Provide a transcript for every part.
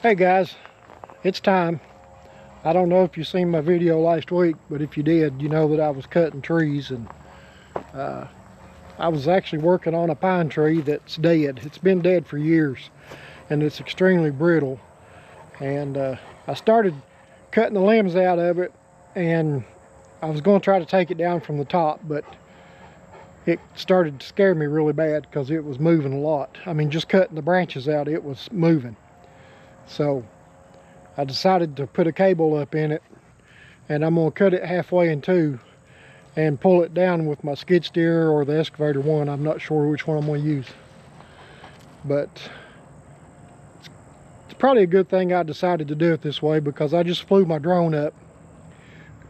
Hey guys, it's time. I don't know if you seen my video last week, but if you did, you know that I was cutting trees, and I was actually working on a pine tree that's dead. It's been dead for years and it's extremely brittle, and I started cutting the limbs out of it, and I was going to try to take it down from the top, but it started to scare me really bad because it was moving a lot. I mean, just cutting the branches out, it was moving. So I decided to put a cable up in it, and I'm going to cut it halfway in two and pull it down with my skid steer or the excavator one. I'm not sure which one I'm going to use, but it's probably a good thing I decided to do it this way, because I just flew my drone up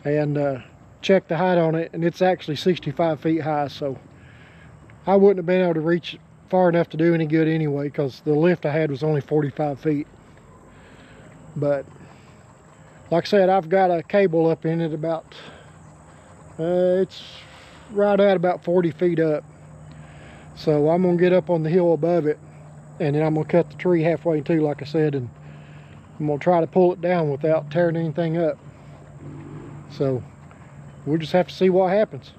and checked the height on it, and it's actually 65 feet high, so I wouldn't have been able to reach far enough to do any good anyway, because the lift I had was only 45 feet. But like I said, I've got a cable up in it about, it's right at about 40 feet up. So I'm going to get up on the hill above it, and then I'm going to cut the tree halfway in two, like I said, and I'm going to try to pull it down without tearing anything up. So we'll just have to see what happens.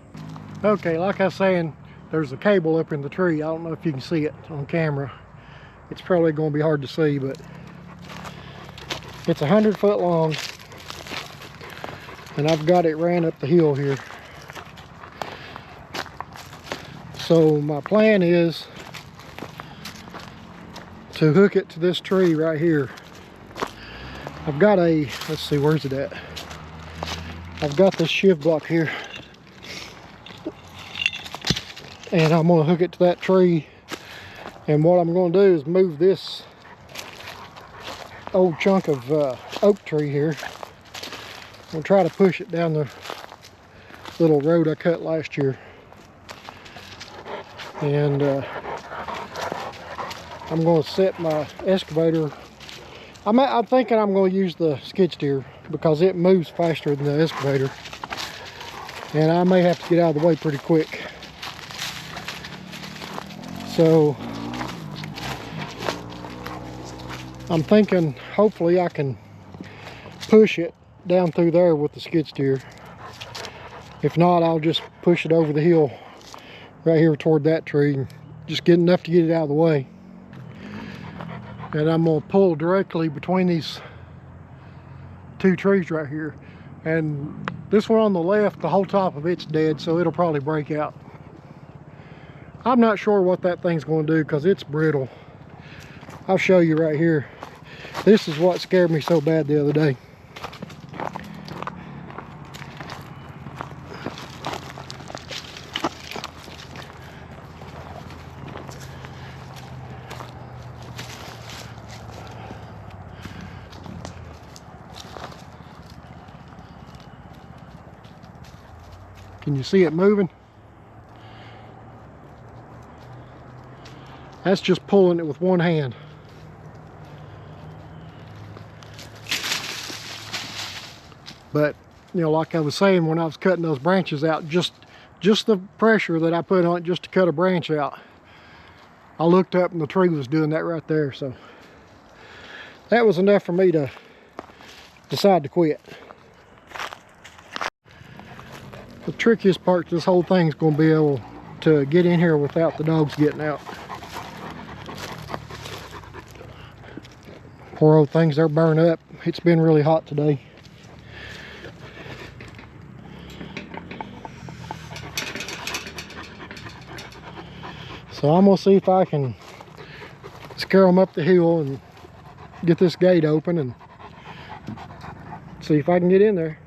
Okay, like I was saying, there's a cable up in the tree. I don't know if you can see it on camera. It's probably going to be hard to see, but it's 100 foot long, and I've got it ran up the hill here. So my plan is to hook it to this tree right here. I've got a, let's see, where's it at? I've got this shiv block here, and I'm going to hook it to that tree. And what I'm going to do is move this old chunk of oak tree here. I'm going to try to push it down the little road I cut last year, and I'm going to set my excavator. I'm thinking I'm going to use the skid steer because it moves faster than the excavator, and I may have to get out of the way pretty quick. So I'm thinking hopefully I can push it down through there with the skid steer. If not, I'll just push it over the hill right here toward that tree and just get enough to get it out of the way. And I'm going to pull directly between these two trees right here. And this one on the left, the whole top of it's dead, so it'll probably break out. I'm not sure what that thing's going to do because it's brittle. I'll show you right here. This is what scared me so bad the other day. Can you see it moving? That's just pulling it with one hand. But, you know, like I was saying when I was cutting those branches out, just the pressure that I put on it just to cut a branch out, I looked up and the tree was doing that right there. So that was enough for me to decide to quit. trickiest part to this whole thing is going to be able to get in here without the dogs getting out. Poor old things, they're burned up. It's been really hot today. So I'm gonna see if I can scare them up the hill and get this gate open and see if I can get in there.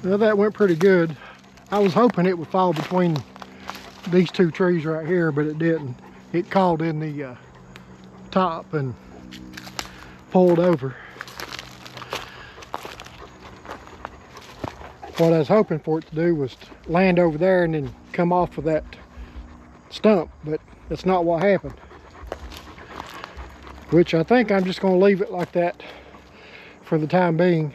Well, that went pretty good. I was hoping it would fall between these two trees right here, but it didn't. It caught in the top and pulled over. What I was hoping for it to do was to land over there and then come off of that stump, but that's not what happened. Which I think I'm just going to leave it like that for the time being,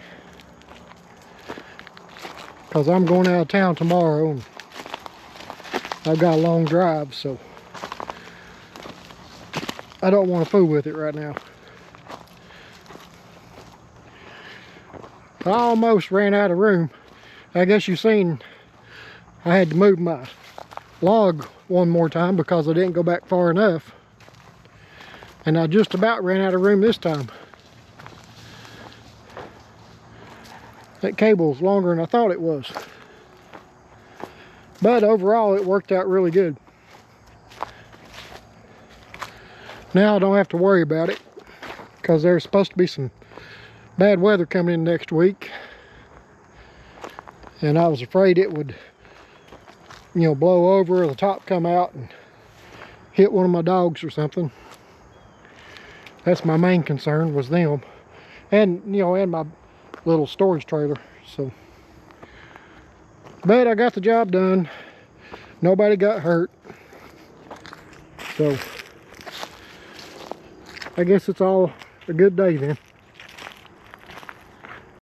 because I'm going out of town tomorrow and I've got a long drive, so I don't want to fool with it right now. I almost ran out of room. I guess you've seen I had to move my log one more time because I didn't go back far enough. And I just about ran out of room this time. That cable's longer than I thought it was. But overall, it worked out really good. Now I don't have to worry about it because there's supposed to be some bad weather coming in next week. And I was afraid it would, you know, blow over or the top come out and hit one of my dogs or something. That's my main concern, was them. And, you know, and my little storage trailer, so. But I got the job done. Nobody got hurt. So, I guess it's all a good day then.